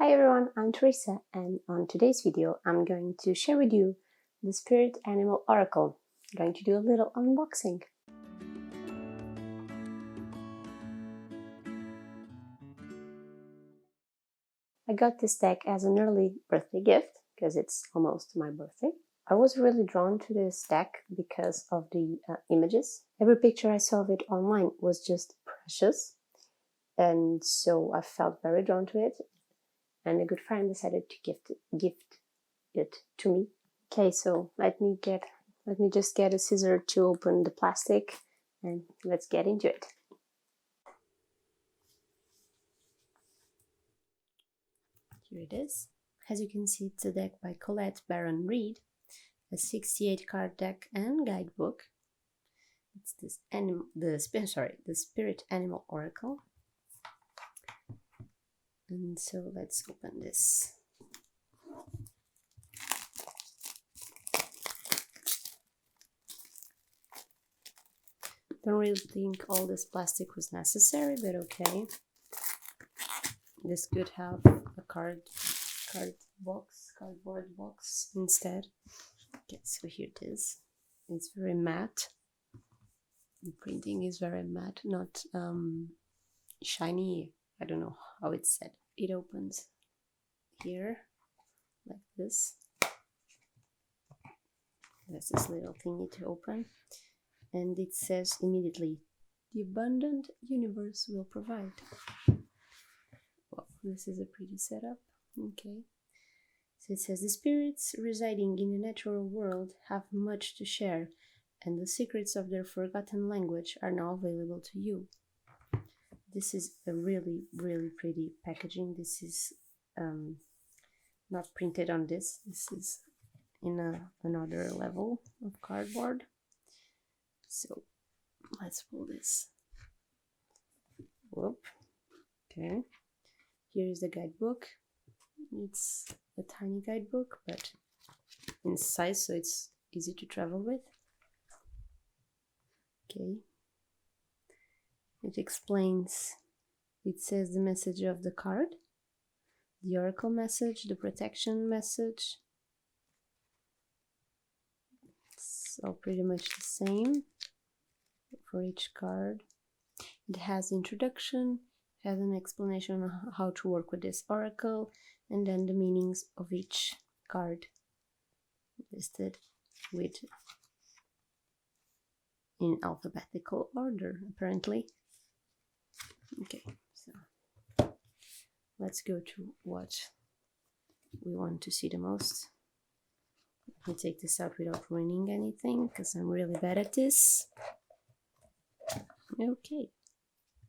Hi everyone, I'm Teresa, and on today's video I'm going to share with you the Spirit Animal Oracle. I'm going to do a little unboxing. I got this deck as an early birthday gift because it's almost my birthday. I was really drawn to this deck because of the images. Every picture I saw of it online was just precious, and so I felt very drawn to it. And a good friend decided to gift it to me. Okay, so let me just get a scissor to open the plastic, and let's get into it. Here it is. As you can see, it's a deck by Colette Baron-Reid, a 68 card deck and guidebook. It's this the Spirit Animal Oracle. And so let's open this. Don't really think all this plastic was necessary, but okay. This could have a cardboard box instead. Okay, so here it is. It's very matte. The printing is very matte, not shiny. I don't know how it's said. It opens here like this. There's this little thingy to open, and it says immediately, "The abundant universe will provide." Well, this is a pretty setup. Okay. So it says, "The spirits residing in the natural world have much to share, and the secrets of their forgotten language are now available to you." This is a really, really pretty packaging. This is not printed on this. This is in another level of cardboard. So let's pull this. Whoop. Okay. Here is the guidebook. It's a tiny guidebook, but in size, so it's easy to travel with. Okay. It explains, it says the message of the card, the oracle message, the protection message. It's all pretty much the same for each card. It has introduction, has an explanation on how to work with this oracle, and then the meanings of each card listed in alphabetical order, apparently. Okay, so let's go to what we want to see the most. Let me take this out without ruining anything, because I'm really bad at this. Okay,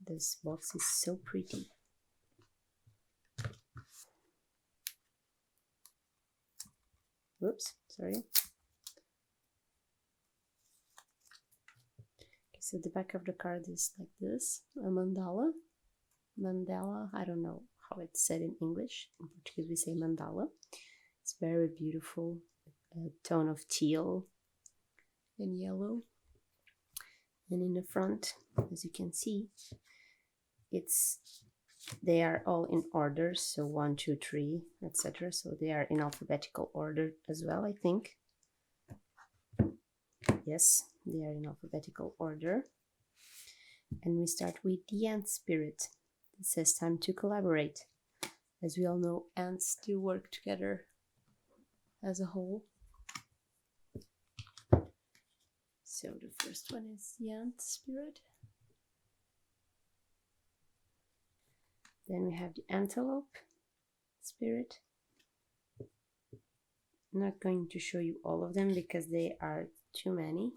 this box is so pretty. Whoops, sorry. Okay, so the back of the card is like this, a mandala. Mandala, I don't know how it's said in English. In Portuguese we say mandala. It's very beautiful, a tone of teal and yellow. And in the front, as you can see, they are all in order, so 1, 2, 3, etc. So they are in alphabetical order as well, I think. Yes, they are in alphabetical order. And we start with the ant spirit. It says, "Time to collaborate." As we all know, ants do work together as a whole. So the first one is the ant spirit. Then we have the antelope spirit. I'm not going to show you all of them because they are too many.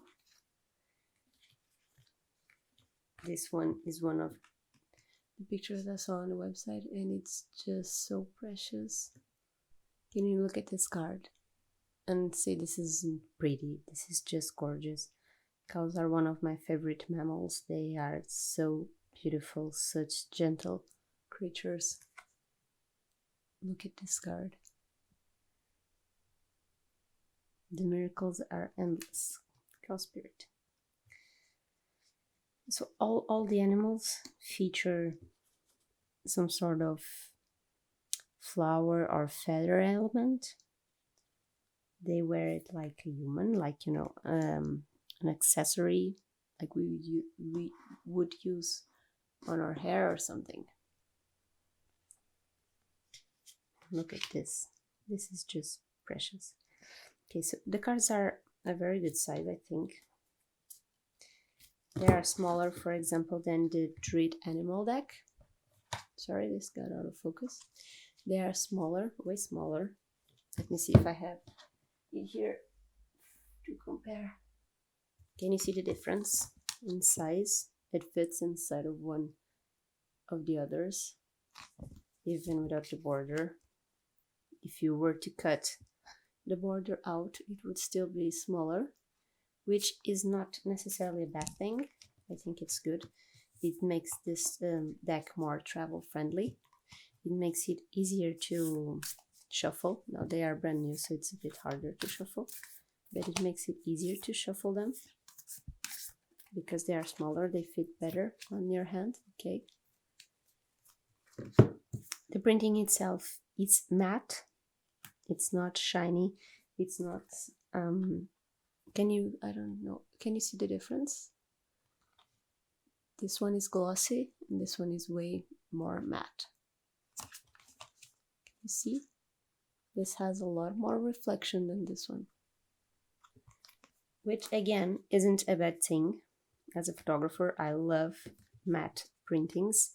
This one is one of the pictures I saw on the website, and it's just so precious. Can you look at this card and say this isn't pretty? This is just gorgeous. Cows are one of my favorite mammals. They are so beautiful, such gentle creatures. Look at this card. The miracles are endless. Cow spirit. So all the animals feature some sort of flower or feather element. They wear it like a human, like, you know, an accessory, like we would use on our hair or something. Look at this. This is just precious. Okay, so the cards are a very good size, I think. They are smaller, for example, than the Druid Animal deck. Sorry, this got out of focus. They are smaller, way smaller. Let me see if I have it here to compare. Can you see the difference in size? It fits inside of one of the others, even without the border. If you were to cut the border out, it would still be smaller, which is not necessarily a bad thing. I think it's good. It makes this deck more travel friendly. It makes it easier to shuffle. Now they are brand new, so it's a bit harder to shuffle, but it makes it easier to shuffle them because they are smaller. They fit better on your hand. Okay. The printing itself is matte. It's not shiny. It's not can you, I don't know, can you see the difference? This one is glossy and this one is way more matte. You see? This has a lot more reflection than this one, which again isn't a bad thing. As a photographer, I love matte printings.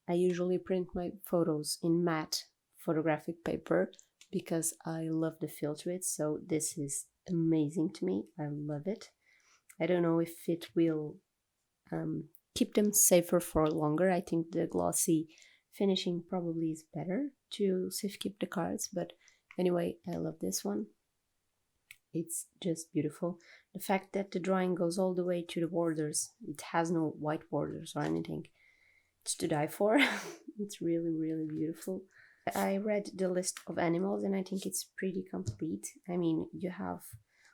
I usually print my photos in matte photographic paper because I love the feel to it. So this is amazing to me. I love it. I don't know if it will keep them safer for longer. I think the glossy finishing probably is better to safe keep the cards, but anyway, I love this one. It's just beautiful. The fact that the drawing goes all the way to the borders, it has no white borders or anything, it's to die for. It's really, really beautiful. I read the list of animals and I think it's pretty complete. I mean, you have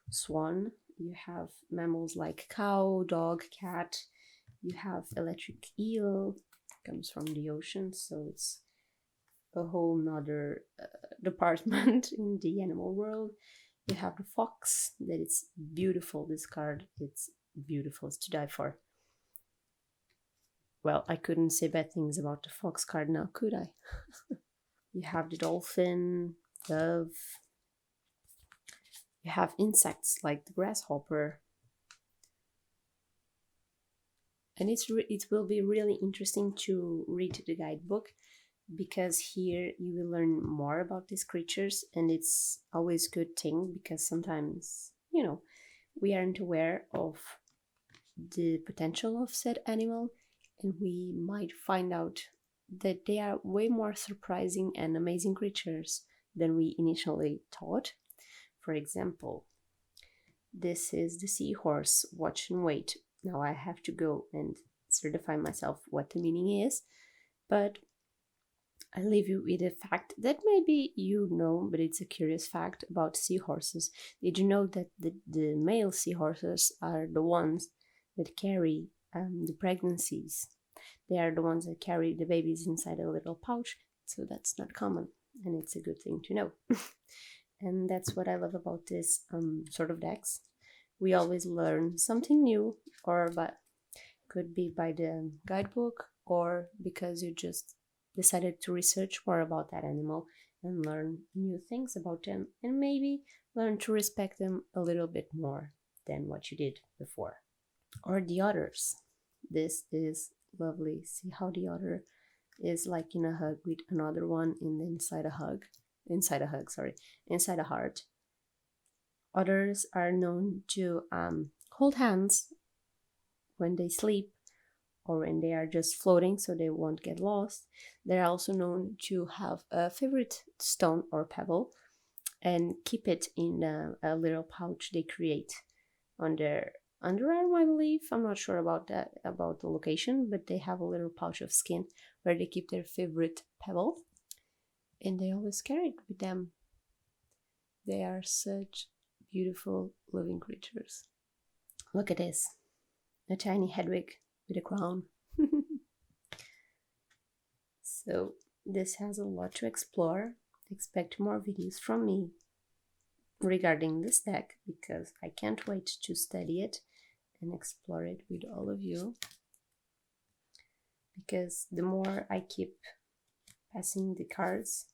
swan, you have mammals like cow, dog, cat, you have electric eel, comes from the ocean, so it's a whole nother department in the animal world. You have the fox, that it's beautiful, this card, it's beautiful, it's to die for. Well, I couldn't say bad things about the fox card now, could I? You have the dolphin, dove, you have insects like the grasshopper. And it will be really interesting to read the guidebook because here you will learn more about these creatures, and it's always a good thing because sometimes, you know, we aren't aware of the potential of said animal, and we might find out that they are way more surprising and amazing creatures than we initially thought. For example, this is the seahorse, watch and wait. Now I have to go and certify myself what the meaning is, but I leave you with a fact that maybe you know, but it's a curious fact about seahorses. Did you know that the male seahorses are the ones that carry the pregnancies? They are the ones that carry the babies inside a little pouch, so that's not common, and it's a good thing to know. And that's what I love about this sort of decks. We always learn something new, or but could be by the guidebook, or because you just decided to research more about that animal and learn new things about them, and maybe learn to respect them a little bit more than what you did before. Or the otters. This is lovely. See how the otter is like in a hug with another one in the inside a heart. Otters are known to hold hands when they sleep or when they are just floating so they won't get lost. They're also known to have a favorite stone or pebble and keep it in a little pouch they create on their underarm, I believe. I'm not sure about that, about the location, but they have a little pouch of skin where they keep their favorite pebble, and they always carry it with them. They are such beautiful living creatures. Look at this, a tiny Hedwig with a crown. So this has a lot to explore. Expect more videos from me regarding this deck because I can't wait to study it and explore it with all of you. Because the more I keep passing the cards,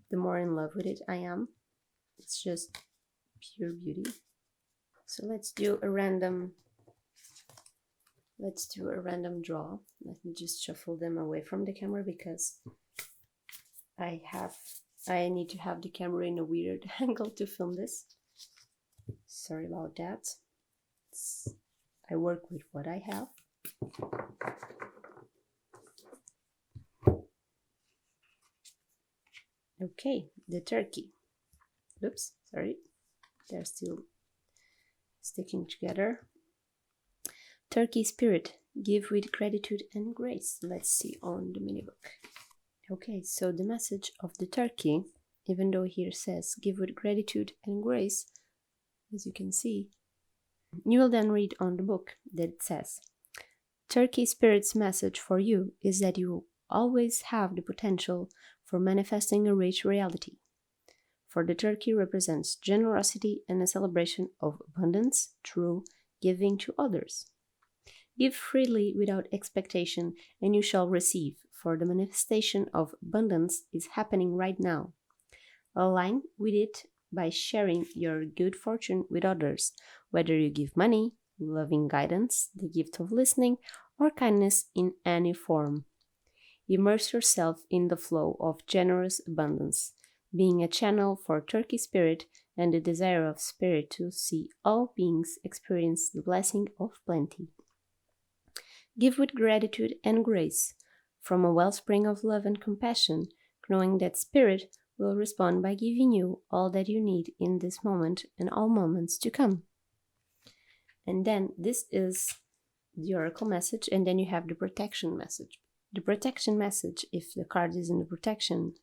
the more in love with it I am. It's just pure beauty. So let's do a random draw. Let me just shuffle them away from the camera because I need to have the camera in a weird angle to film this. Sorry about that. I work with what I have. Okay, the turkey. Oops, sorry. They're still sticking together. Turkey spirit, give with gratitude and grace. Let's see on the mini book. Okay, so the message of the turkey, even though here says give with gratitude and grace, as you can see, you will then read on the book that it says, Turkey spirit's message for you is that you always have the potential for manifesting a rich reality. For the turkey represents generosity and a celebration of abundance through giving to others. Give freely without expectation, and you shall receive, for the manifestation of abundance is happening right now. Align with it by sharing your good fortune with others, whether you give money, loving guidance, the gift of listening, or kindness in any form. Immerse yourself in the flow of generous abundance, being a channel for turkey spirit and the desire of spirit to see all beings experience the blessing of plenty. Give with gratitude and grace, from a wellspring of love and compassion, knowing that spirit will respond by giving you all that you need in this moment and all moments to come. And then this is the oracle message, and then you have the protection message. The protection message, if the card is in the protection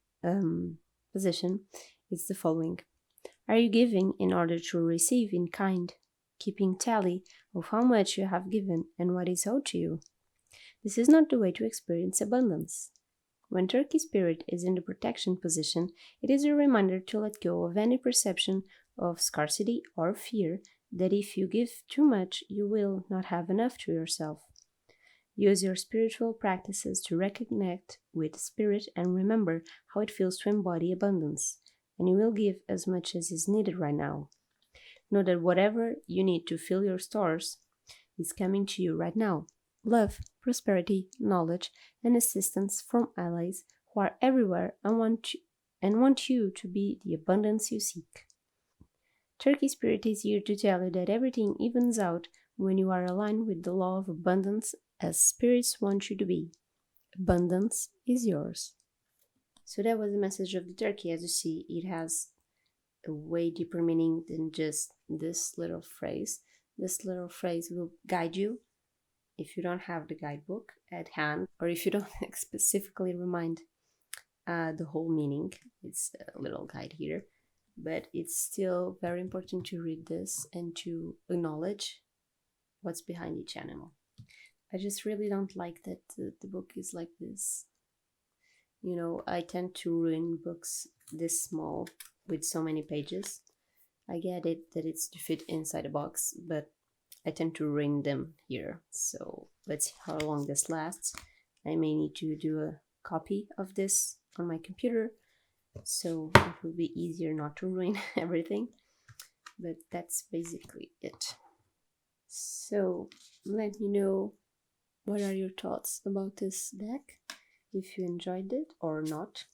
position, is the following. Are you giving in order to receive in kind, keeping tally of how much you have given and what is owed to you? This is not the way to experience abundance. When turkey spirit is in the protection position, it is a reminder to let go of any perception of scarcity or fear that if you give too much, you will not have enough to yourself. Use your spiritual practices to reconnect with spirit and remember how it feels to embody abundance, and you will give as much as is needed right now. Know that whatever you need to fill your stores is coming to you right now. Love, prosperity, knowledge, and assistance from allies who are everywhere and want you to be the abundance you seek. Turkey Spirit is here to tell you that everything evens out when you are aligned with the law of abundance as spirits want you to be. Abundance is yours. So that was the message of the turkey. As you see, it has a way deeper meaning than just this little phrase. This little phrase will guide you if you don't have the guidebook at hand, or if you don't specifically remind the whole meaning. It's a little guide here, but it's still very important to read this and to acknowledge what's behind each animal. I just really don't like that the book is like this. You know, I tend to ruin books this small with so many pages. I get it that it's to fit inside a box, but I tend to ruin them here. So let's see how long this lasts. I may need to do a copy of this on my computer, so it will be easier not to ruin everything. But that's basically it. So let me know what are your thoughts about this deck, if you enjoyed it or not,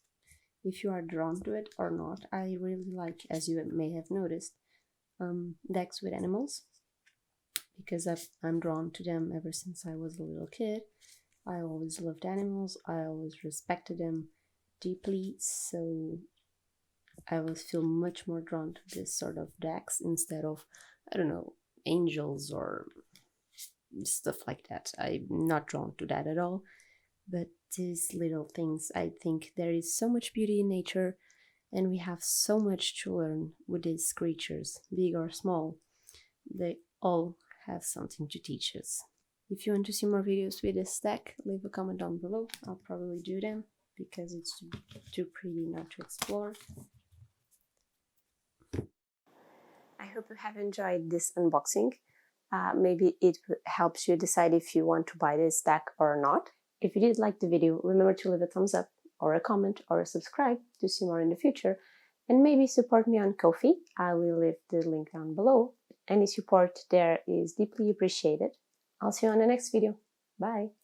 if you are drawn to it or not. I really like, as you may have noticed, decks with animals, because I'm drawn to them ever since I was a little kid. I always loved animals, I always respected them deeply, so I always feel much more drawn to this sort of decks instead of, I don't know, angels or stuff like that. I'm not drawn to that at all. But these little things, I think there is so much beauty in nature, and we have so much to learn with these creatures, big or small. They all have something to teach us. If you want to see more videos with this deck, leave a comment down below. I'll probably do them. because it's too pretty not to explore. I hope you have enjoyed this unboxing. Maybe it helps you decide if you want to buy this deck or not. If you did like the video, remember to leave a thumbs up or a comment or a subscribe to see more in the future. And maybe support me on Ko-fi. I will leave the link down below. Any support there is deeply appreciated. I'll see you on the next video. Bye!